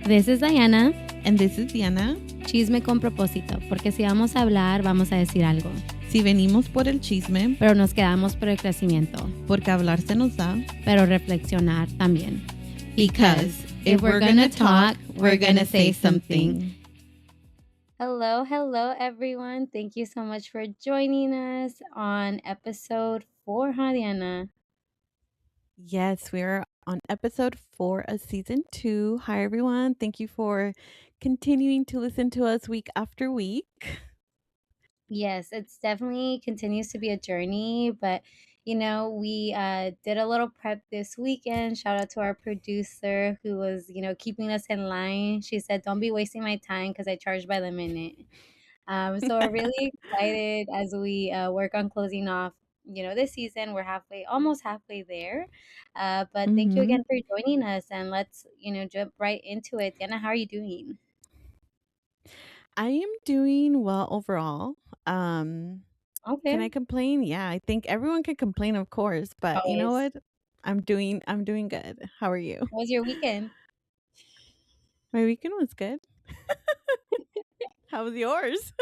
This is Diana. And this is Diana. Chisme con propósito, porque si vamos a hablar, vamos a decir algo. Si venimos por el chisme, pero nos quedamos por el crecimiento. Porque hablar se nos da, pero reflexionar también. Because if we're gonna talk, we're gonna say something. Hello, everyone. Thank you so much for joining us on episode 4, huh, Diana? Yes, we're on episode 4 of season 2. Hi, everyone. Thank you for continuing to listen to us week after week. Yes, it's definitely continues to be a journey, but we did a little prep this weekend. Shout out to our producer who was, keeping us in line. She said, "Don't be wasting my time because I charge by the minute." So we're really excited as we work on closing off, this season. We're almost halfway there. But thank you again for joining us, and let's, jump right into it. Diana, how are you doing? I am doing well overall. Okay. Can I complain? Yeah, I think everyone can complain, of course, but you know what? I'm doing good. How are you? How was your weekend? My weekend was good. How was yours?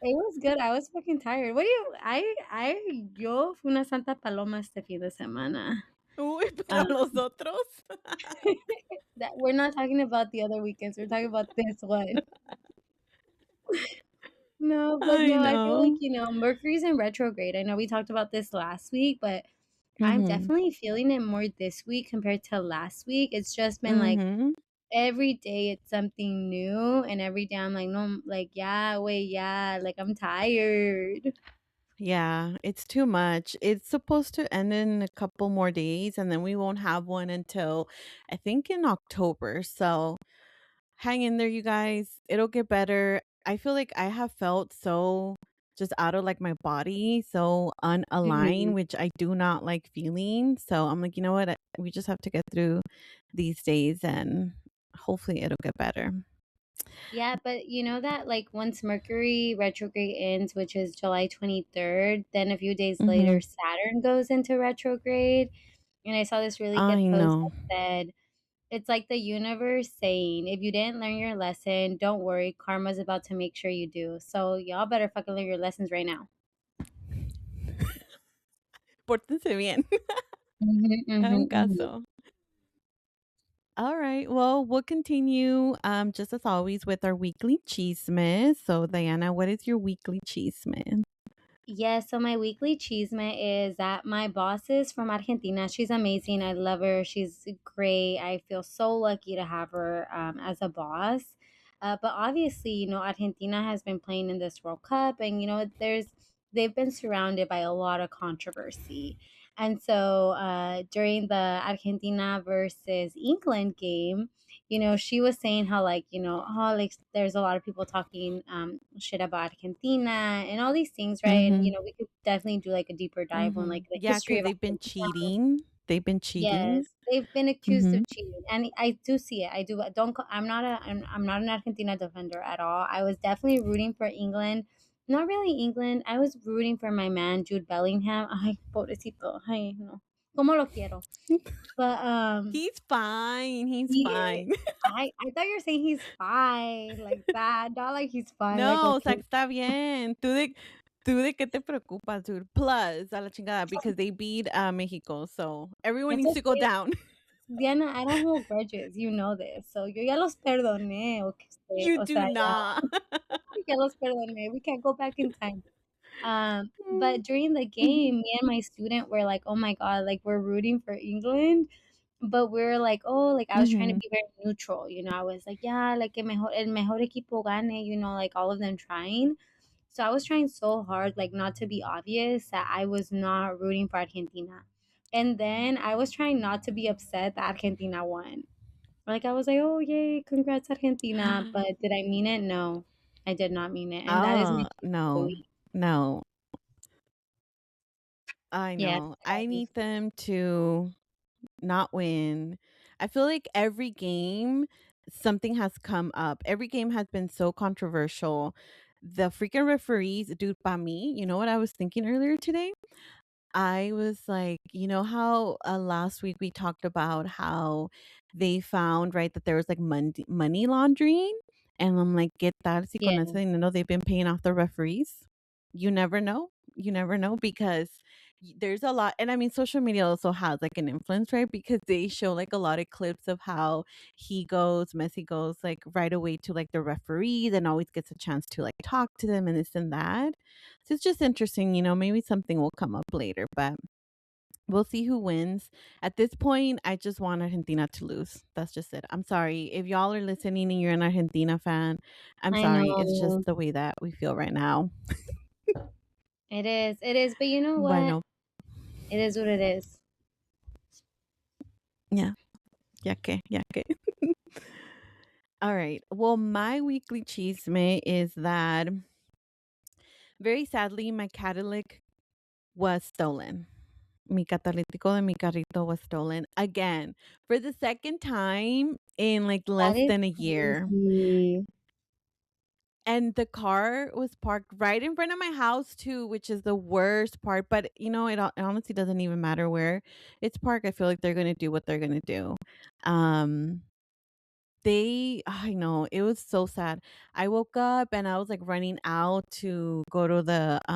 It was good. I was fucking tired. What do you yo fui una santa paloma este fin de semana. Uy, pero los otros. That we're not talking about the other weekends. We're talking about this one. No, but I feel like, Mercury's in retrograde. I know we talked about this last week, but I'm definitely feeling it more this week compared to last week. It's just been like every day it's something new, and every day I'm like, no, like, like I'm tired. Yeah, it's too much. It's supposed to end in a couple more days, and then we won't have one until I think in October. So hang in there, you guys. It'll get better. I feel like I have felt so just out of like my body, so unaligned, which I do not like feeling. So I'm like, you know what? We just have to get through these days and hopefully it'll get better. Yeah, but you know that like once Mercury retrograde ends, which is July 23rd, then a few days later Saturn goes into retrograde. And I saw this really good post that said, it's like the universe saying, if you didn't learn your lesson, don't worry, karma's about to make sure you do. So y'all better fucking learn your lessons right now. Pórtense bien. Hagan caso. All right. Well, we'll continue just as always with our weekly chisme. So, Diana, what is your weekly chisme? Yeah, so my weekly chisme is that my boss is from Argentina. She's amazing. I love her. She's great. I feel so lucky to have her as a boss. But obviously, Argentina has been playing in this World Cup, and they've been surrounded by a lot of controversy. And so during the Argentina versus England game, she was saying how like, like there's a lot of people talking shit about Argentina and all these things, right? And we could definitely do like a deeper dive on like the history of they've been Argentina. cheating. They've been cheating. Yes, they've been accused of cheating, and I do see it. I do. Don't. I'm not an Argentina defender at all. I was definitely rooting for England. Not really England. I was rooting for my man Jude Bellingham. Ay, pobrecito. Ay, no. Como lo quiero. But he's fine. He's fine. I thought you were saying he's fine like that. Not like he's fine. No, like, okay. está bien. ¿Tú de qué te preocupas, dude? Plus, a la chingada, because they beat Mexico. So everyone needs to go down. Diana, I don't hold grudges. You know this. So yo ya los perdoné. Okay? You do not. Ya los perdoné. We can't go back in time. But during the game, me and my student were like, oh my God, like we're rooting for England. But we're like, oh, like I was trying to be very neutral. I was like, yeah, like el mejor equipo gane, like all of them trying. So I was trying so hard, like not to be obvious that I was not rooting for Argentina. And then I was trying not to be upset that Argentina won. Like I was like, oh yay, congrats Argentina. But did I mean it? No, I did not mean it. And that is my no. I know. Yeah, I need them to not win. I feel like every game something has come up. Every game has been so controversial. The freaking referees, dude, by me, you know what I was thinking earlier today? I was like, you know how last week we talked about how they found, right, that there was like money laundering. And I'm like, ¿qué tal si con ese Yeah. dinero they've been paying off the referees? You never know. You never know because there's a lot. And I mean, social media also has like an influence, right? Because they show like a lot of clips of how Messi goes like right away to like the referees and always gets a chance to like talk to them and this and that. So it's just interesting, maybe something will come up later, but we'll see who wins. At this point, I just want Argentina to lose. That's just it. I'm sorry. If y'all are listening and you're an Argentina fan, I'm I sorry. It's just know. the way that we feel right now. It is. It is. But you know what? Bueno, It is what it is. yeah, ya que. All right. Well, my weekly chisme is that very sadly, my catalytic was stolen. Mi catalítico de mi carrito was stolen again for the second time in like That less is than a year. crazy. And the car was parked right in front of my house too, which is the worst part. But it honestly doesn't even matter where it's parked. I feel like they're gonna do what they're gonna do. Um, I know, it was so sad. I woke up and I was, like, running out to go to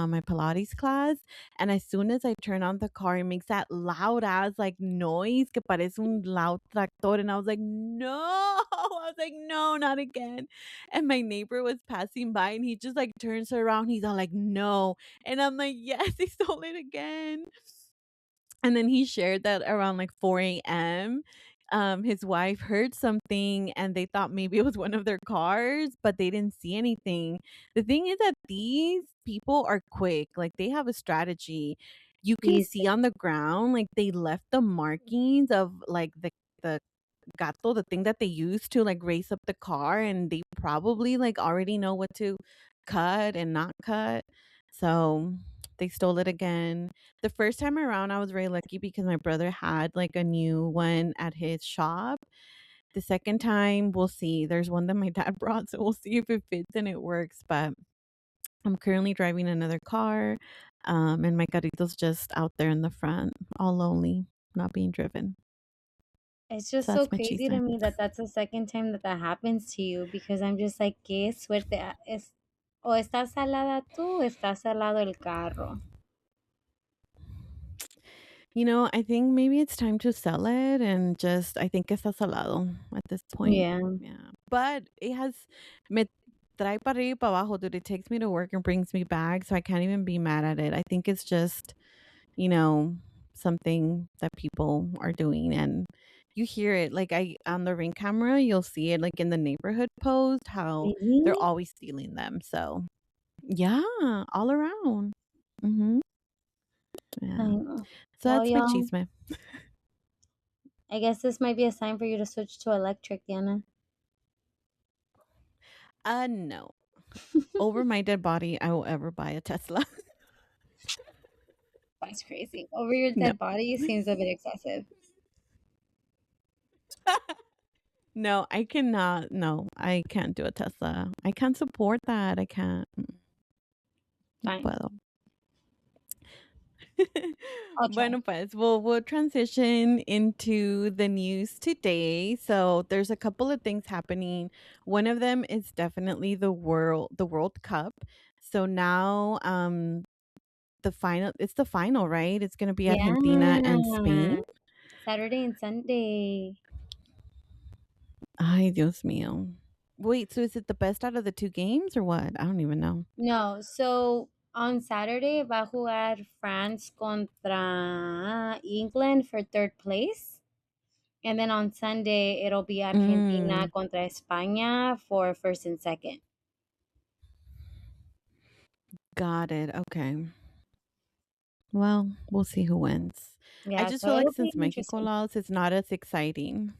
my Pilates class, and as soon as I turn on the car, it makes that loud ass, like, noise que parece un loud tractor, and I was like, "No!" I was like, "No, not again." And my neighbor was passing by, and he just, like, turns around, he's all like, "No." And I'm like, "Yes, he stole it again." And then he shared that around like 4 a.m., his wife heard something and they thought maybe it was one of their cars, but they didn't see anything. The thing is that these people are quick, like they have a strategy. You can These see on the ground, like they left the markings of like the gato, the thing that they use to like race up the car, and they probably like already know what to cut and not cut. So they stole it again. The first time around, I was very lucky because my brother had like a new one at his shop. The second time, we'll see. There's one that my dad brought, so we'll see if it fits and it works. But I'm currently driving another car, and my carrito's just out there in the front, all lonely, not being driven. It's just So so that's my crazy to chisme. me that that's the second time that that happens to you because I'm just like, qué suerte. O estás salada tú, o estás salado el carro. I think maybe it's time to sell it and just I think está salado at this point. Yeah. Yeah. But it has me trae para arriba y para abajo, dude. It takes me to work and brings me back, so I can't even be mad at it. I think it's just, you know, something that people are doing and you hear it like I on the ring camera, you'll see it like in the neighborhood post how they're Really? always stealing them. So, yeah, all around. Mhm. I Yeah. know. So Well, that's my y'all, chisme. I guess this might be a sign for you to switch to electric, Diana. No. Over my dead body, I will ever buy a Tesla. That's crazy. Over your No. dead body seems a bit excessive. No, I cannot. No, I can't do a Tesla. I can't support that. I can't. No Fine. puedo. I'll try. Bueno, pues we'll transition into the news today. So there's a couple of things happening. One of them is definitely the World Cup. So now it's the final, right? It's going to be Yeah. Argentina and Spain. Saturday and Sunday. Ay, Dios mío. Wait, so is it the best out of the 2 games or what? I don't even know. No, so on Saturday va a jugar France contra England for third place. And then on Sunday it'll be Argentina Mm, contra España for first and second. got it. Okay. Well, we'll see who wins. I Yeah, just so feel like it'll be since Mexico interesting. lost, it's not as exciting.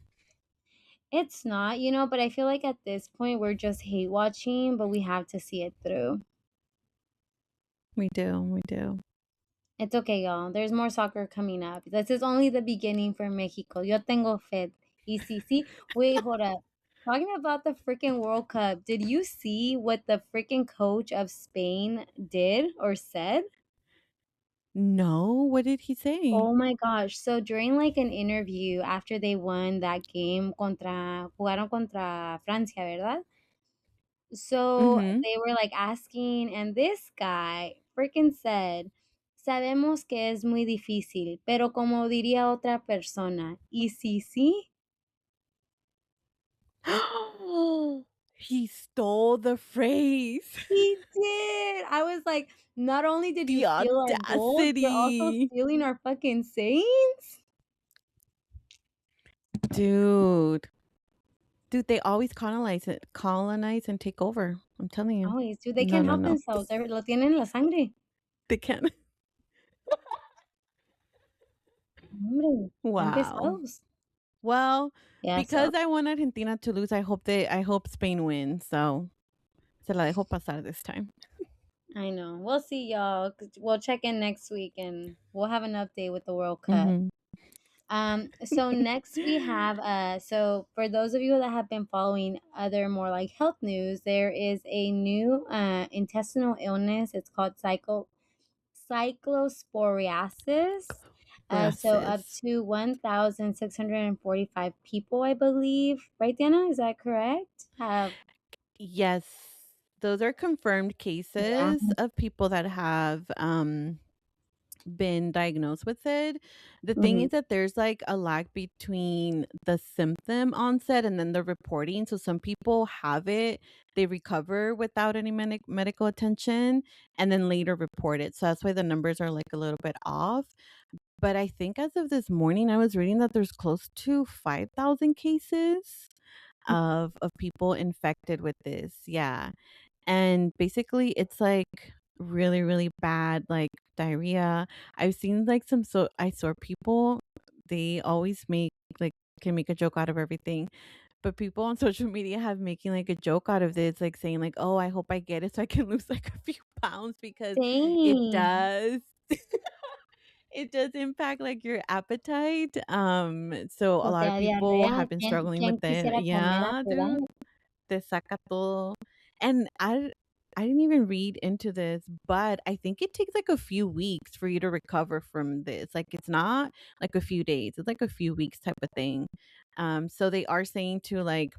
It's not, but I feel like at this point we're just hate watching, but we have to see it through. We do. We do. It's okay, y'all. There's more soccer coming up. This is only the beginning for Mexico. Yo tengo fe. Y sí, sí. Wait, hold up. Talking about the freaking World Cup, did you see what the freaking coach of Spain did or said? No, what did he say? Oh my gosh. So during like an interview after they won that game jugaron contra Francia, ¿verdad? So Mhm. they were like asking, and this guy freaking said, sabemos que es muy difícil, pero como diría otra persona, ¿y si sí? He stole the phrase. He did. I was like, not only did you The steal our gold, you're also audacity. stealing our fucking sayings. Dude. Dude, they always colonize and take over. I'm telling you. Always, dude, they No, can't no, help no. themselves. Lo tienen en la sangre. They can't. Hombre, están Wow. pesados. Well, Yeah, so because I want Argentina to lose, I hope Spain wins. So se la dejo pasar this time. I know. We'll see, y'all. 'Cause we'll check in next week and we'll have an update with the World Cup. Mhm. So next we have so for those of you that have been following other more like health news, there is a new intestinal illness. It's called cyclosporiasis. So up Gracias. to 1,645 people, I believe. Right, Diana? Is that correct? Have Yes. Those are confirmed yeah. cases of people that have been diagnosed with it. The thing Mhm. is that there's like a lag between the symptom onset and then the reporting. So some people have it, they recover without any medical attention, and then later report it. So that's why the numbers are like a little bit off. But I think as of this morning, I was reading that there's close to 5,000 cases of people infected with this. Yeah. And basically it's like really, really bad, like diarrhea. I've seen like I saw people, they always like can make a joke out of everything. But people on social media have making like a joke out of this, like saying like, "Oh, I hope I get it so I can lose like a few pounds because it Dang. does." It does impact like your appetite. So a O te lot of da people diarrea. have been struggling ¿Quién with it. quisiera comer a Yeah, tu edad? dude. Te saca todo. And I didn't even read into this, but I think it takes like a few weeks for you to recover from this. Like it's not like a few days. It's like a few weeks type of thing. So they are saying to like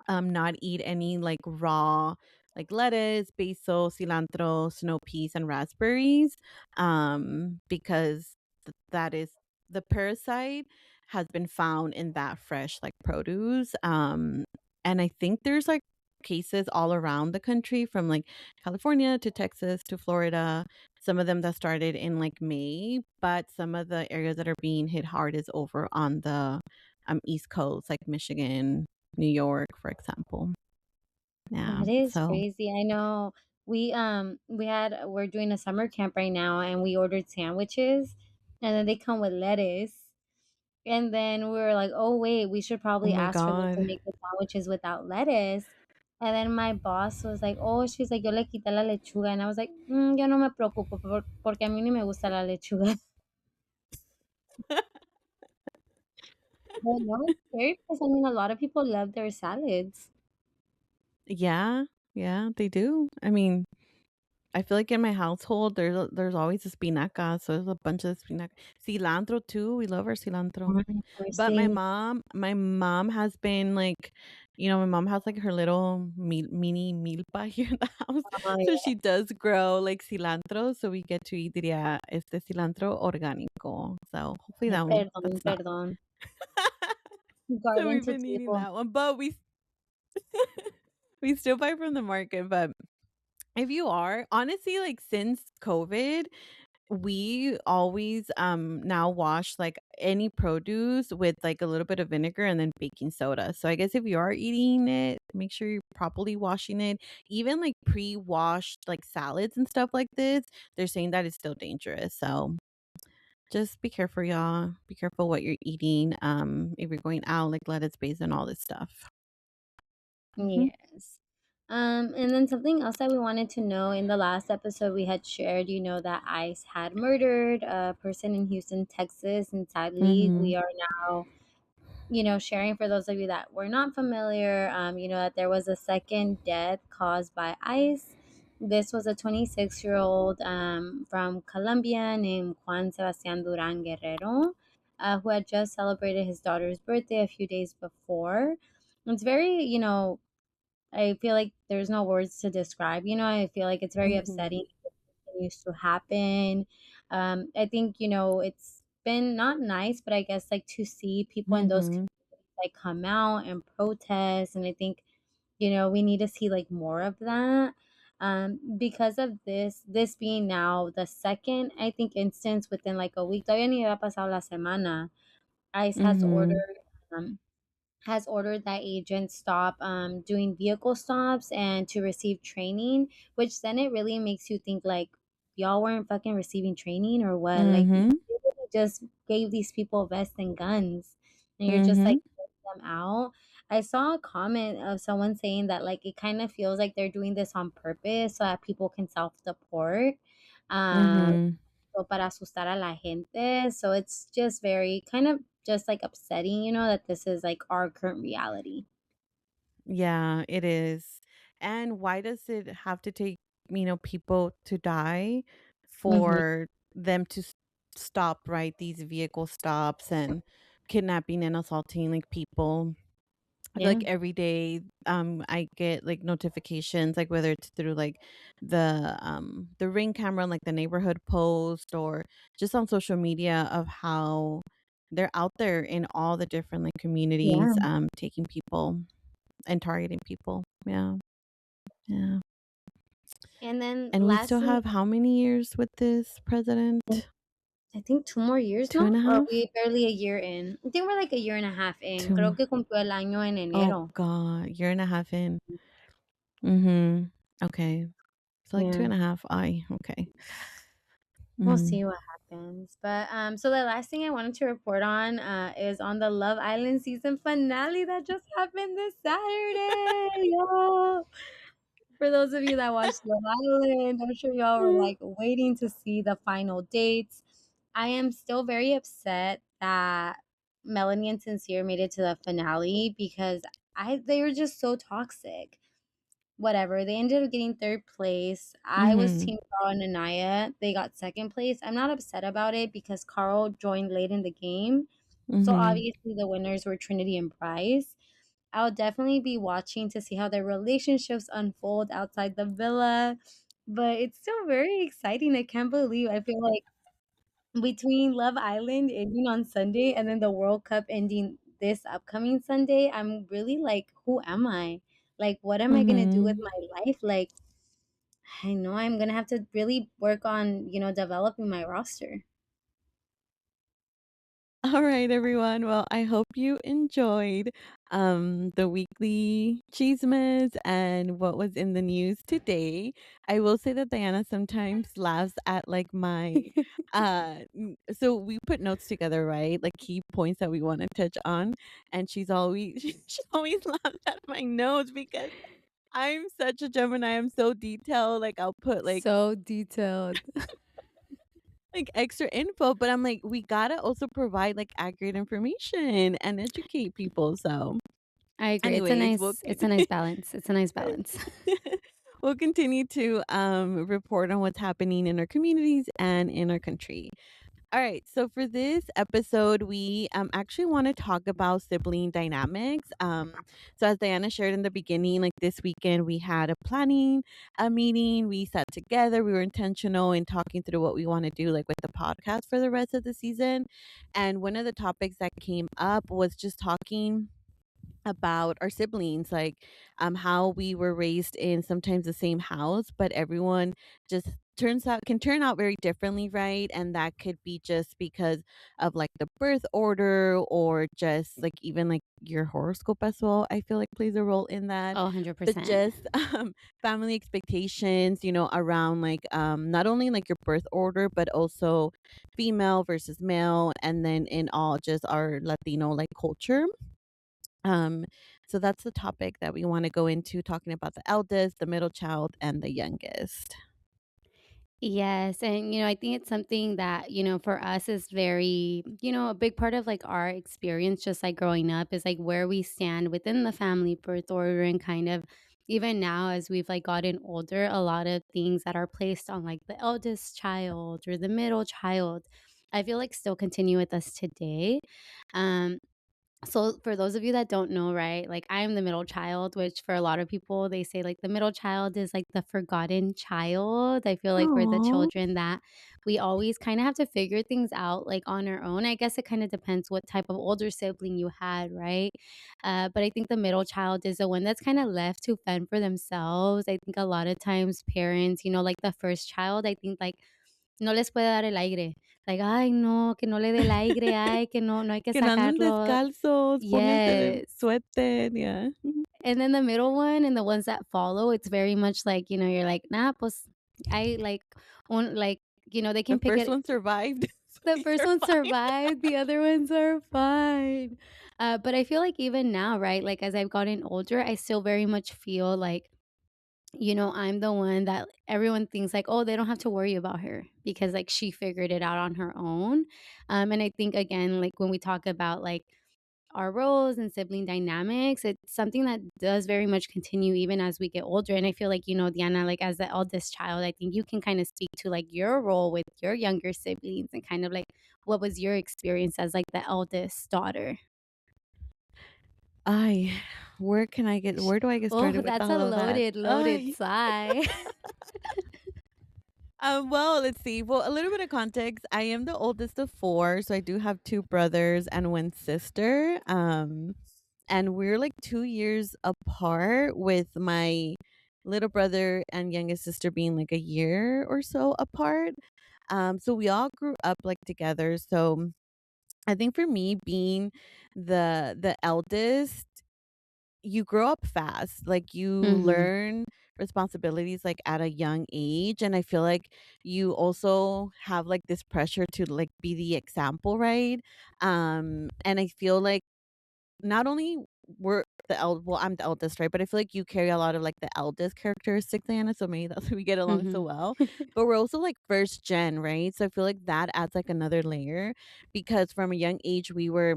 not eat any like raw like lettuce, basil, cilantro, snow peas, and raspberries, because that is the parasite has been found in that fresh like produce. And I think there's like cases all around the country from like California to Texas to Florida. Some of them that started in like May, but some of the areas that are being hit hard is over on the East Coast, like Michigan, New York, for example. Yeah. That is So, crazy. I know we're doing a summer camp right now and we ordered sandwiches and then they come with lettuce. And then we were like, "Oh wait, we should oh probably my ask for them to god. make the sandwiches without lettuce." And then my boss was like, "Oh, she's like, yo le quité la lechuga." And I was like, yo no me preocupo porque a mí ni me gusta la lechuga. But no, it's scary because I mean, a lot of people love their salads. Yeah. Yeah, they do. I mean, I feel like in my household there's always espinaca, so there's a bunch of espinaca. Cilantro too. We love our cilantro. Of course, But they my mom has been like, my mom has like her little mini milpa here in the house. oh, So yeah. she does grow like cilantro. So we get to eat este cilantro orgánico. So hopefully Ay, that one, perdón, that's not. perdón. So Garden we've to been eating table. that one. But we still buy from the market. But if you are, honestly, like since COVID, we always now wash like any produce with like a little bit of vinegar and then baking soda. So I guess if you are eating it, make sure you're properly washing it. Even like pre-washed like salads and stuff like this, they're saying that it's still dangerous. So just be careful, y'all. Be careful what you're eating. If you're going out, like lettuce base and all this stuff. Mhm. Yes. And then something else that we wanted to know in the last episode, we had shared, that ICE had murdered a person in Houston, Texas, and sadly, we Mhm. are now, sharing for those of you that were not familiar, that there was a second death caused by ICE. This was a 26-year-old from Colombia named Juan Sebastian Duran Guerrero, who had just celebrated his daughter's birthday a few days before. It's very, I feel like there's no words to describe. I feel like it's very upsetting. Mhm. It continues to happen. I think it's been not nice, but I guess like to see people in those Mhm. communities like come out and protest, and I think we need to see like more of that. Because of this being now the second, I think, instance within like a week. Todavía ni había pasado la semana. ICE Mhm. um, has ordered that agents stop doing vehicle stops and to receive training, which then it really makes you think like y'all weren't fucking receiving training or what? Like you Mhm. literally just gave these people vests and guns, and you're just like Mhm. putting them out. I saw a comment of someone saying that like it kind of feels like they're doing this on purpose so that people can self-deport. Um, Mhm. so para asustar a la gente. So it's just very kind of just like upsetting, that this is like our current reality. Yeah, it is. And why does it have to take, people to die Mhm. for them to stop, right? These vehicle stops and kidnapping and assaulting like people. I feel Yeah. like every day I get like notifications, like whether it's through like the ring camera, like the neighborhood post, or just on social media of how they're out there in all the different like communities Yeah. taking people and targeting people. Yeah. Yeah. And then And we still lastly, have how many years with this president? I think 2 more years, Two and ¿no? a Or are half? we barely a year in? I think we're like a year and a half in. Creo Two. que cumplió el año en Oh enero. God, year and a half in. Mm-hmm. Okay. So like two Yeah. and a half. Okay. We'll Mm. see what happens. But so the last thing I wanted to report on is on the Love Island season finale that just happened this Saturday. Yo. For those of you that watched Love Island, I'm sure y'all were like waiting to see the final dates. I am still very upset that Melanie and Sincere made it to the finale because they were just so toxic. Whatever. They ended up getting third place. I was Mhm. Team Carl and Anaya. They got second place. I'm not upset about it because Carl joined late in the game. So Mhm. obviously the winners were Trinity and Bryce. I'll definitely be watching to see how their relationships unfold outside the villa. But it's still very exciting. I can't believe I feel like between Love Island ending on Sunday and then the World Cup ending this upcoming Sunday, I'm really like, who am I? Like, what am I gonna do with Mhm. my life? Like, I know I'm gonna have to really work on, developing my roster. All right, everyone. Well, I hope you enjoyed the weekly chismes and what was in the news today. I will say that Diana sometimes laughs at like my so we put notes together, right? Like key points that we want to touch on, and she's always she always laughs at my notes because I'm such a Gemini. I'm so detailed. Like I'll put So detailed. like extra info, but I'm like, we gotta also provide like accurate information and educate people. So, I agree. It's a anyways, nice it's a nice balance. It's a nice balance. we'll continue to report on what's happening in our communities and in our country. All right. So for this episode, we actually want to talk about sibling dynamics. So as Diana shared in the beginning, like this weekend, we had a meeting. We sat together. We were intentional in talking through what we want to do, like with the podcast for the rest of the season. And one of the topics that came up was just talking about our siblings, like how we were raised in sometimes the same house, but everyone just turn out very differently, right? And that could be just because of like the birth order, or just like even like your horoscope as well, I feel like plays a role in that. Oh, But 100%. just family expectations, around like not only like your birth order, but also female versus male, and then in all just our Latino like culture. um, so that's the topic that we want to go into, talking about the eldest, the middle child, and the youngest. Yes, and I think it's something that, for us is very, a big part of like our experience just like growing up is like where we stand within the family birth order and kind of even now as we've like gotten older, a lot of things that are placed on like the eldest child or the middle child, I feel like still continue with us today. Um, so for those of you that don't know, right, like I am the middle child, which for a lot of people they say like the middle child is like the forgotten child. I feel like we're the Aw. children that we always kind of have to figure things out like on our own. I guess it kind of depends what type of older sibling you had, right? But I think the middle child is the one that's kind of left to fend for themselves. I think a lot of times parents, like the first child, I think like no les puede dar el aire. Like, ay, no, que no le dé el aire, ay, que no, no hay que Que no anden sacarlo. descalzos, pónganse de Yes. suéter, yeah. And then the middle one and the ones that follow, it's very much like, you're like, nah, pues, I like, like, they The can pick first it. one survived, so The first you're one fine. survived, the other ones are fine. But I feel like even now, right? Like as I've gotten older, I still very much feel like I'm the one that everyone thinks like, "Oh, they don't have to worry about her because like she figured it out on her own." And I think again, like when we talk about like our roles and sibling dynamics, it's something that does very much continue even as we get older. And I feel like, Diana, like as the eldest child, I think you can kind of speak to like your role with your younger siblings and kind of like what was your experience as like the eldest daughter? Ay, where do I get Oh, started with that's a all of that? loaded Ay. sigh. Well, let's see. Well, a little bit of context. I am the oldest of 4, so I do have 2 brothers and 1 sister. And we're like 2 years apart with my little brother and youngest sister being like a year or so apart. So we all grew up like together. So I think for me being the eldest, you grow up fast. Like you Mhm. learn responsibilities like at a young age, and I feel like you also have like this pressure to like be the example, right? And I feel like not only we're I'm the eldest, right? But I feel like you carry a lot of like the eldest characteristics, Diana. So maybe that's why we get along so Mhm. well. But we're also like first gen, right? So I feel like that adds like another layer because from a young age we were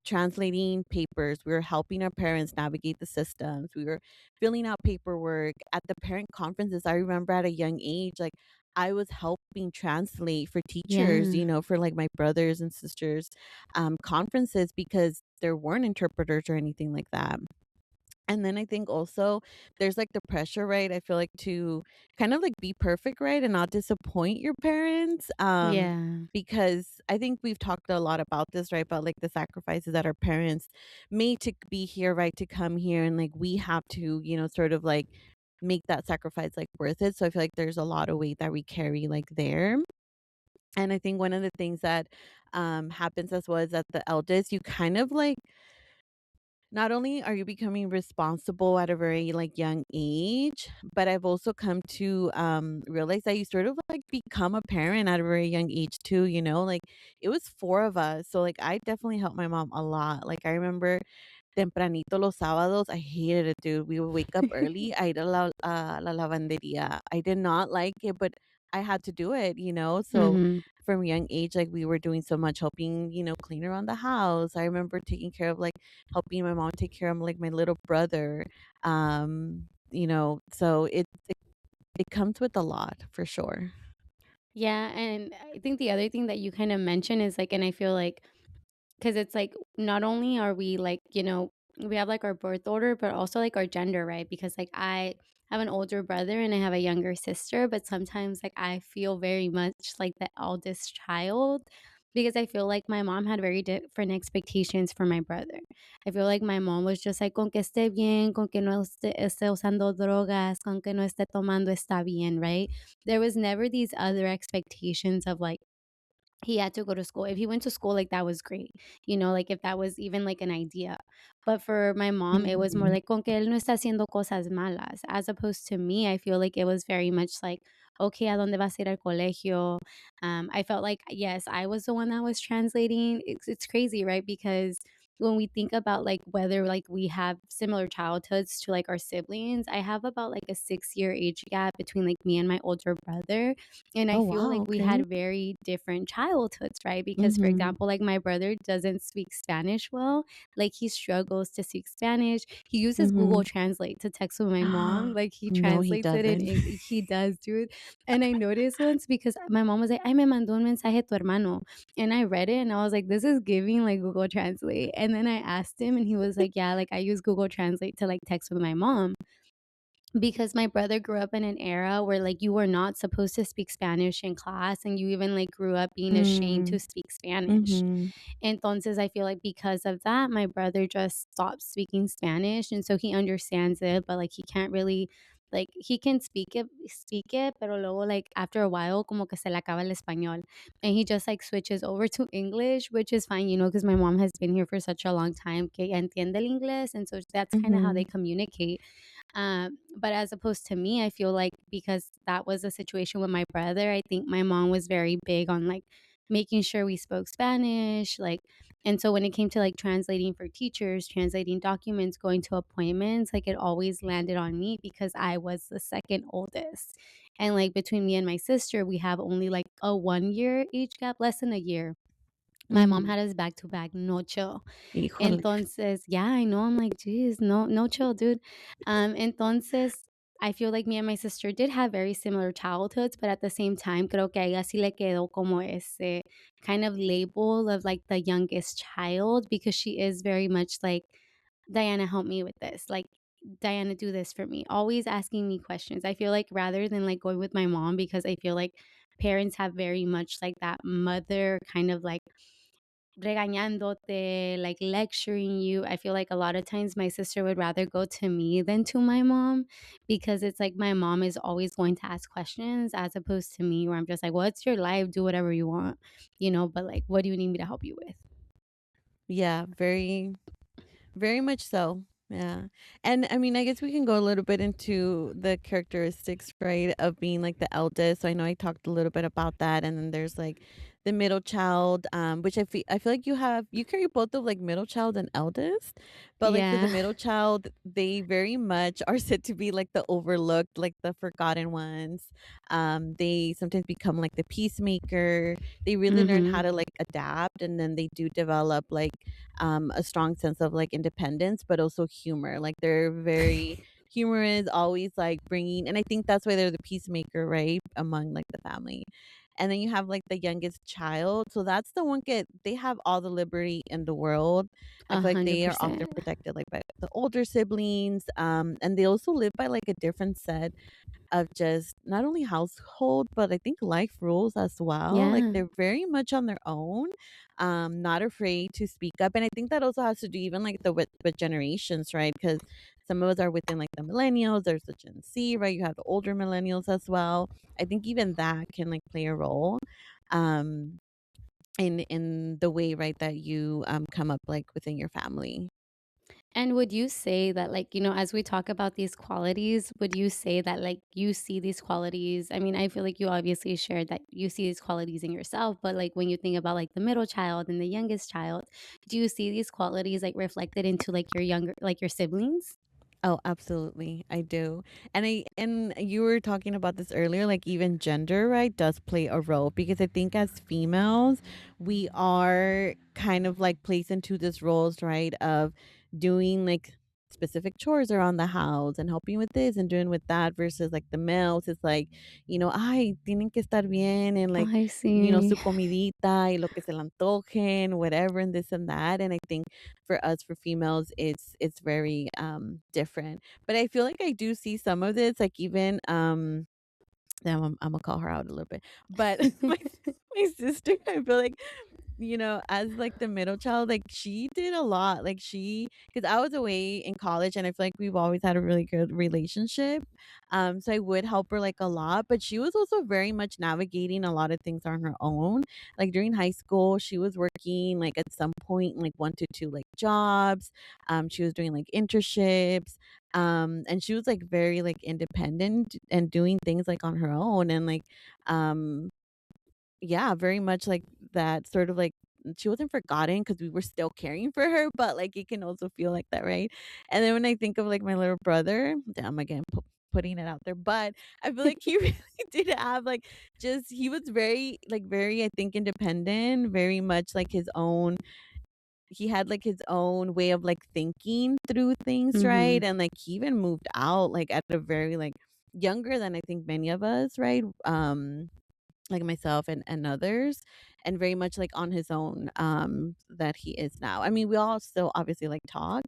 translating papers, we were helping our parents navigate the systems, we were filling out paperwork at the parent conferences. I remember at a young age, like I was helping translate for teachers, Yeah. for like my brothers and sisters conferences because there weren't interpreters or anything like that. And then I think also there's like the pressure, right? I feel like to kind of like be perfect, right? And not disappoint your parents. Yeah. Because I think we've talked a lot about this, right? About like the sacrifices that our parents made to be here, right? To come here. And like we have to, sort of like make that sacrifice like worth it. So I feel like there's a lot of weight that we carry like there. And I think one of the things that happens as well is that the eldest, you kind of like not only are you becoming responsible at a very like young age, but I've also come to realize that you sort of like become a parent at a very young age too, like it was 4 of us. So like I definitely helped my mom a lot. Like I remember tempranito los sábados, I hated it, dude. We would wake up early. I did la lavanderia. I did not like it, but I had to do it. So Mhm. from a young age, like we were doing so much helping, clean around the house. I remember taking care of like helping my mom take care of like my little brother. So it comes with a lot for sure. Yeah, and I think the other thing that you kind of mentioned is like, and I feel like, because it's like not only are we like, we have like our birth order, but also like our gender, right? Because like I have an older brother and I have a younger sister, but sometimes like I feel very much like the eldest child because I feel like my mom had very different expectations for my brother. I feel like my mom was just like, con que esté bien, con que no esté usando drogas, con que no esté tomando está bien, right? There was never these other expectations of like, he had to go to school. If he went to school, like, that was great, like, if that was even, like, an idea. But for my mom, it was more Mhm. like, con que él no está haciendo cosas malas, as opposed to me, I feel like it was very much like, "Okey, ¿a dónde vas a ir al colegio?" I felt like, yes, I was the one that was translating. It's crazy, right? Because when we think about like whether like we have similar childhoods to like our siblings, I have about like a 6 year age gap between like me and my older brother. And I Oh, feel wow, like we okay. had very different childhoods, right? Because, for Mhm. example, like my brother doesn't speak Spanish well. Like he struggles to speak Spanish. He uses Google Mhm. Translate to text with my mom. Like he No, he translates it in doesn't. he does, dude. And I noticed once because my mom was like, "Ay, me mandó un mensaje tu hermano." And I read it and I was like, this is giving like Google Translate. And then I asked him and he was like, yeah, like I use Google Translate to like text with my mom because my brother grew up in an era where like you were not supposed to speak Spanish in class and you even like grew up being ashamed to Mm. speak Spanish. Mhm. Entonces, I feel like because of that, my brother just stopped speaking Spanish, and so he understands it, but like he can't really like he can speak it, pero luego like after a while como que se le acaba el español. And he just like switches over to English, which is fine, because my mom has been here for such a long time que ella entiende el inglés, and so that's kind of how they Mhm. communicate. But as opposed to me, I feel like because that was a situation with my brother, I think my mom was very big on like making sure we spoke Spanish, like, and so when it came to like translating for teachers, translating documents, going to appointments, like it always landed on me because I was the second oldest. And like between me and my sister, we have only like a 1 year age gap, less than a year. My mom Mhm. had us back to back, no chill. Híjole. Entonces, yeah, I know. I'm like, geez, no, no chill, dude. Entonces, I feel like me and my sister did have very similar childhoods, but at the same time, creo que a ella sí le quedó como ese kind of label of like the youngest child because she is very much like, Diana, help me with this. Like, Diana, do this for me. Always asking me questions. I feel like rather than like going with my mom, because I feel like parents have very much like that mother kind of like regañándote, like lecturing you. I feel like a lot of times my sister would rather go to me than to my mom because it's like my mom is always going to ask questions as opposed to me where I'm just like, well, it's your life, do whatever you want, but like, what do you need me to help you with? Yeah, very very much so. Yeah. And I mean, I guess we can go a little bit into the characteristics, right, of being like the eldest. So I know I talked a little bit about that. And then there's like the middle child, which I feel like you carry both of like middle child and eldest. But like for the Yeah. middle child, they very much are said to be like the overlooked, like the forgotten ones. They sometimes become like the peacemaker. They really learn Mm-hmm. how to like adapt, and then they do develop like a strong sense of like independence, but also humor. Like they're very humorous, always like bringing, and I think that's why they're the peacemaker, right, among like the family. And then you have like the youngest child, so that's the one get they have all the liberty in the world. I A feel like hundred they are often percent. protected like by the older siblings, and they also live by like a different set of just not only household, but I think life rules as well. Like Yeah. they're very much on their own, not afraid to speak up. And I think that also has to do even like with generations, right? Because some of us are within like the millennials, there's the Gen Z, right? You have the older millennials as well. I think even that can like play a role. Um in the way, right, that you come up like within your family. And would you say that, like, as we talk about these qualities, would you say that, like, you see these qualities? I mean, I feel like you obviously shared that you see these qualities in yourself, but like when you think about like the middle child and the youngest child, do you see these qualities like reflected into like your younger, like your siblings? Oh, absolutely. I do. And you were talking about this earlier, like even gender, right, does play a role because I think as females, we are kind of like placed into this roles, right, of doing like specific chores around the house and helping with this and doing with that versus like the males. It's like, ay, tienen que estar bien and like, Ay, sí. su comidita y lo que se le antojen, whatever, and this and that. And I think for us for females it's very different, but I feel like I do see some of this like even now I'm gonna call her out a little bit, but my sister, I feel like, as like the middle child, like she did a lot. Like because I was away in college and I feel like we've always had a really good relationship. So I would help her like a lot, but she was also very much navigating a lot of things on her own. Like during high school, she was working like at some point like one to two like jobs. She was doing like internships. And she was like very like independent and doing things like on her own and like um yeah, very much like that sort of like she wasn't forgotten because we were still caring for her, but, like, it can also feel like that, right? And then when I think of, like, my little brother, damn, again, putting it out there, but I feel like he really did have, like, just he was very, like, very, I think, independent, very much, like, his own he had, like, his own way of, like, thinking through things, right? Mhm. And, like, he even moved out, like, at a very, like younger than I think many of us, right? Like myself and others, and very much, like, on his own, that he is now. I mean, we all still obviously, like, talk,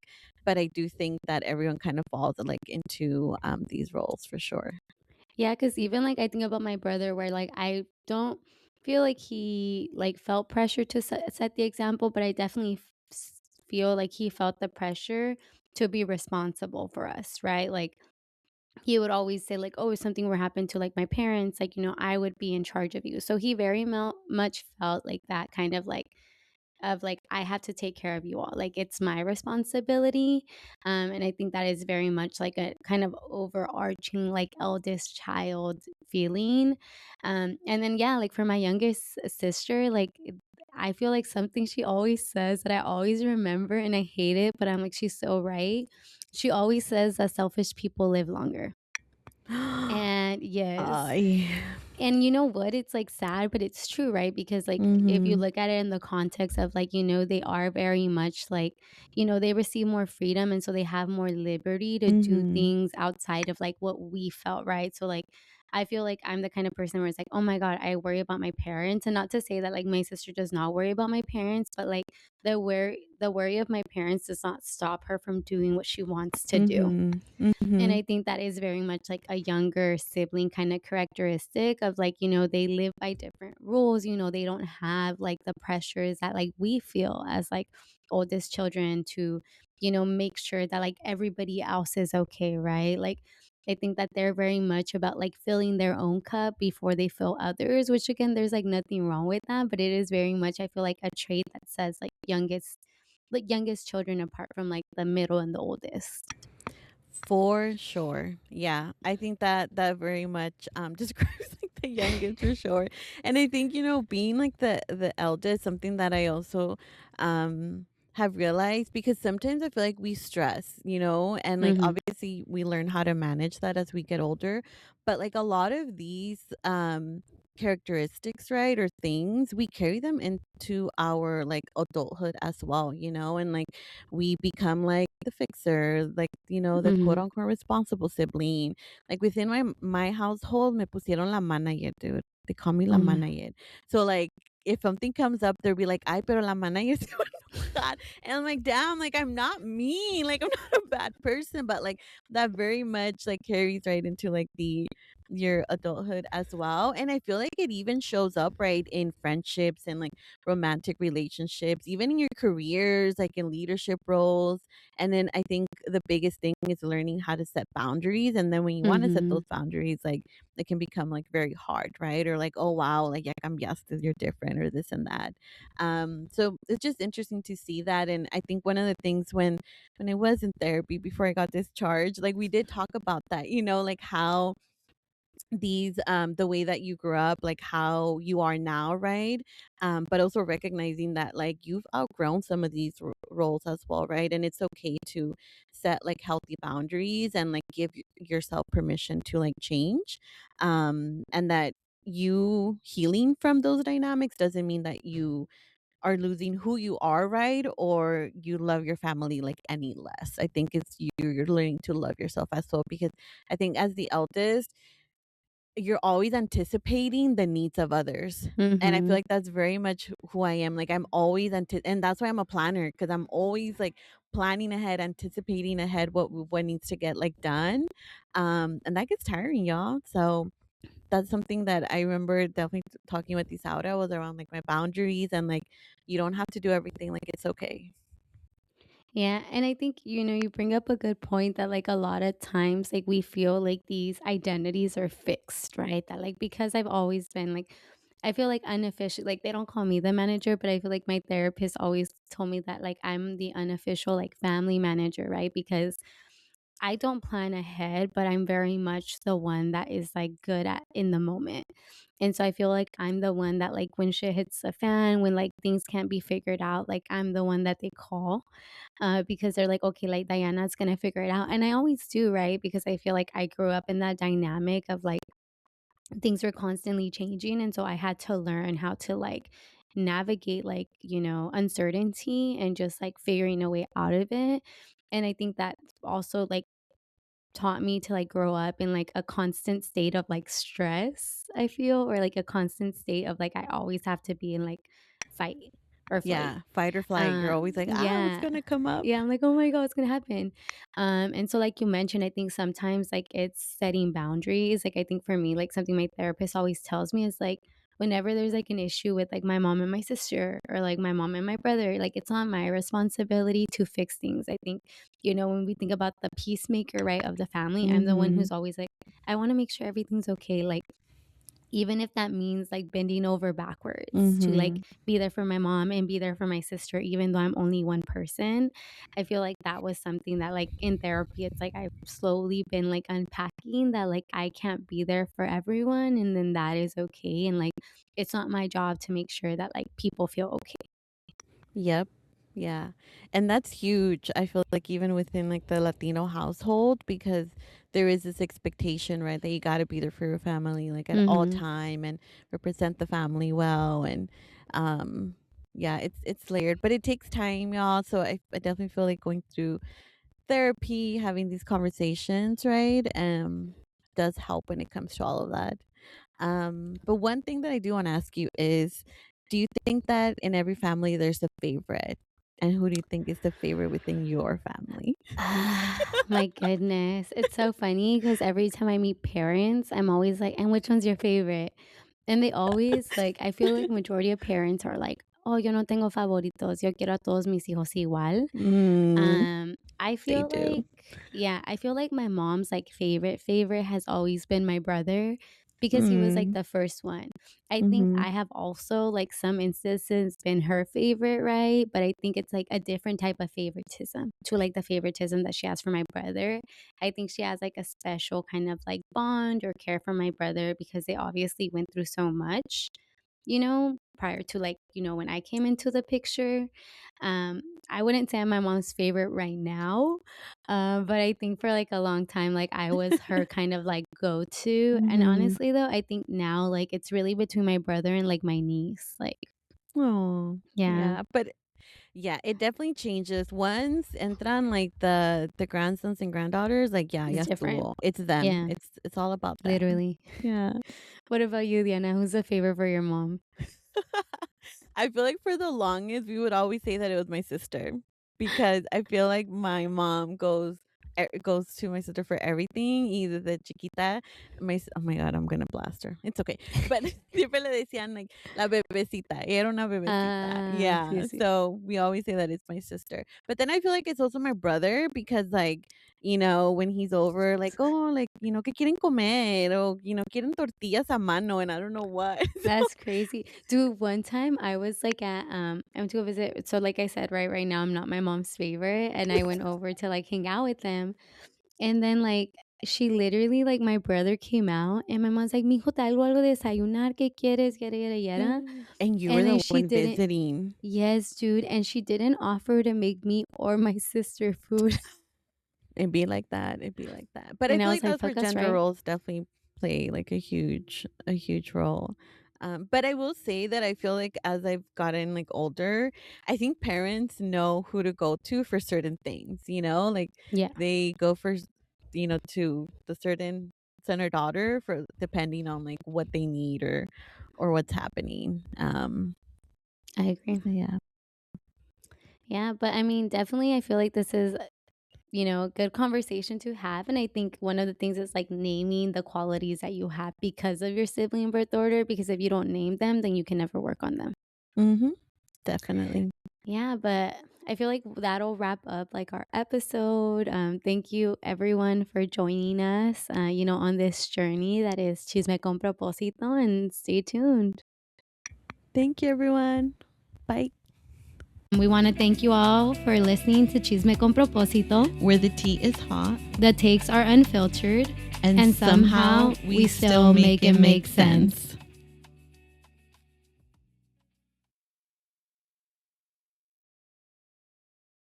but I do think that everyone kind of falls, like, into, these roles for sure. Yeah, cause even, like, I think about my brother where, like, I don't feel like he, like, felt pressure to set the example, but I definitely feel like he felt the pressure to be responsible for us, right? Like, he would always say, like, "Oh, if something were happen to, like, my parents, like, I would be in charge of you." So he very much felt like that kind of like, I have to take care of you all. Like, it's my responsibility. And I think that is very much like a kind of overarching, like, eldest child feeling. And then, yeah, like for my youngest sister, like, I feel like something she always says that I always remember and I hate it, but I'm like, she's so right. She always says that selfish people live longer. And yes, I and you know what? It's, like, sad, but it's true, right? Because, like, if you Mhm, look at it in the context of, like, they are very much, like, they receive more freedom, and so they have more liberty to do mhm, things outside of, like, what we felt, right? So, like, I feel like I'm the kind of person where it's like, "Oh my god, I worry about my parents," and not to say that, like, my sister does not worry about my parents, but, like, the worry of my parents does not stop her from doing what she wants to do. mhm, And mhm, I think that is very much like a younger sibling kind of characteristic of like, they live by different rules, they don't have like the pressures that like we feel as like oldest children to, make sure that like everybody else is okay, right? Like I think that they're very much about like filling their own cup before they fill others, which again, there's like nothing wrong with that, but it is very much, I feel like a trait that says like youngest children apart from like the middle and the oldest. for sure. Yeah, I think that that very much, describes, like, the youngest for sure, and I think, being, like, the eldest, something that I also, have realized because sometimes I feel like we stress, and, like, Mhm. obviously, we learn how to manage that as we get older, but, like, a lot of these, characteristics, right, or things, we carry them into our, like, adulthood as well, and, like, we become like the fixer, like, the quote Mhm. unquote responsible sibling. Like within my household, me pusieron la manager, dude. They call me la Oh my. manager. So like if something comes up, they'll be like, ay, pero la manager se va a enojar. And I'm like, damn, like I'm not mean. Like I'm not a bad person. But like that very much like carries right into like the your adulthood as well. And I feel like it even shows up right in friendships and like romantic relationships, even in your careers, like in leadership roles. And then I think the biggest thing is learning how to set boundaries. And then when you want to set those Mhm. boundaries, like it can become like very hard, right? Or like, oh wow, like yeah, cambiaste, you're different, or this and that. So it's just interesting to see that. And I think one of the things when I was in therapy before I got discharged, like we did talk about that, like how these the way that you grew up, like how you are now, right? But also recognizing that like you've outgrown some of these roles as well, right? And it's okay to set like healthy boundaries and like give yourself permission to like change, and that you healing from those dynamics doesn't mean that you are losing who you are, right? Or you love your family like any less. I think it's you're learning to love yourself as well, because I think as the eldest, you're always anticipating the needs of others. And I feel Mhm. like that's very much who I am. Like I'm always and that's why I'm a planner, because I'm always like planning ahead, anticipating ahead what needs to get like done. And that gets tiring, y'all. So that's something that I remember definitely talking with Isaura was around like my boundaries and like you don't have to do everything. Like it's okay. Yeah, and I think, you bring up a good point that like a lot of times like we feel like these identities are fixed, right? That like because I've always been like I feel like unofficial like they don't call me the manager, but I feel like my therapist always told me that like I'm the unofficial like family manager, right? Because I don't plan ahead, but I'm very much the one that is like good at in the moment. And so I feel like I'm the one that like when shit hits the fan, when like things can't be figured out, like I'm the one that they call because they're like, okay, like Diana's gonna figure it out. And I always do, right? Because I feel like I grew up in that dynamic of like things were constantly changing. And so I had to learn how to like navigate like, uncertainty and just like figuring a way out of it. And I think that also like taught me to like grow up in like a constant state of like stress, I feel, or like a constant state of like I always have to be in like fight or flight. Yeah, fight or flight. You're always like, what's Yeah. gonna come up? Yeah, I'm like, "Oh my god, what's gonna happen?" And so like you mentioned, I think sometimes, like, it's setting boundaries. Like, I think for me, like, something my therapist always tells me is, like, whenever there's, like, an issue with, like, my mom and my sister or, like, my mom and my brother, like, it's not my responsibility to fix things. I think, when we think about the peacemaker, right, of the family, I'm the one Mhm. who's always like, "I wanna make sure everything's okay." Like, even if that means like bending over backwards to like Mhm. be there for my mom and be there for my sister even though I'm only one person. I feel like that was something that like in therapy it's like I've slowly been like unpacking that like I can't be there for everyone and then that is okay and like it's not my job to make sure that like people feel okay. Yep. Yeah. And that's huge. I feel like even within like the Latino household because there is this expectation, right, that you got to be there for your family like at all Mhm. time and represent the family well and um yeah, it's layered, but it takes time, y'all. So I definitely feel like going through therapy, having these conversations, right? Does help when it comes to all of that. But one thing that I do want to ask you is do you think that in every family there's a favorite? And who do you think is the favorite within your family? My goodness. It's so funny because every time I meet parents, I'm always like, "And which one's your favorite?" And they always like I feel like majority of parents are like, "Oh, yo no tengo favoritos. Yo quiero a todos mis hijos igual." Mm, I they feel do. like yeah, I feel like my mom's, like, favorite has always been my brother because he was, like, Mm, the first one. I think mhm. I have also, like, some instances been her favorite, right? But I think it's, like, a different type of favoritism to, like, the favoritism that she has for my brother. I think she has, like, a special kind of, like, bond or care for my brother because they obviously went through so much, prior to, like, when I came into the picture. Um, I wouldn't say I'm my mom's favorite right now, but I think for, like, a long time, like, I was her kind of, like, go-to, and Mhm. honestly, though, I think now, like, it's really between my brother and, like, my niece, like Oh, yeah, yeah, but yeah, it definitely changes. Once entran like the grandsons and granddaughters, like yeah, it's ya different. estuvo. It's them. Yeah, It's all about them. literally. Yeah. What about you, Diana? Who's the favorite for your mom? I feel like for the longest, we would always say that it was my sister because I feel like my mom goes to my sister for everything, either the chiquita, oh my god, I'm gonna blast her. It's okay, but siempre le decían like la bebecita, era una bebecita, Ah, sí, yeah. sí. So we always say that it's my sister, but then I feel like it's also my brother because like when he's over, like oh, like que quieren comer or quieren tortillas a mano, and I don't know what. That's crazy. Dude, one time I was like I went to go visit so like I said, right now I'm not my mom's favorite and I went over to like hang out with them. And then like she literally like my brother came out and my mom's like, "Mijo, te hago algo de desayunar, ¿qué quieres?" Yada yada yada. And you were And then the she one didn't visiting. yes, dude, and she didn't offer to make me or my sister food. It'd be like that. It'd be like that. But I And I feel was like like, that's where fuck us, gender right? roles definitely play like a huge role. But I will say that I feel like as I've gotten like older, I think parents know who to go to for certain things. Like Yeah, they go for to the certain son or daughter for depending on like what they need or what's happening. I agree. So yeah. Yeah, but I mean, definitely I feel like this is a good conversation to have. And I think one of the things is like naming the qualities that you have because of your sibling birth order, because if you don't name them, then you can never work on them. Mhm. Definitely. Yeah, but I feel like that'll wrap up like our episode. Thank you everyone for joining us, on this journey that is Chisme con Propósito and stay tuned. Thank you everyone. Bye. We want to thank you all for listening to Chisme con Propósito, where the tea is hot, the takes are unfiltered, and somehow we still make it make sense.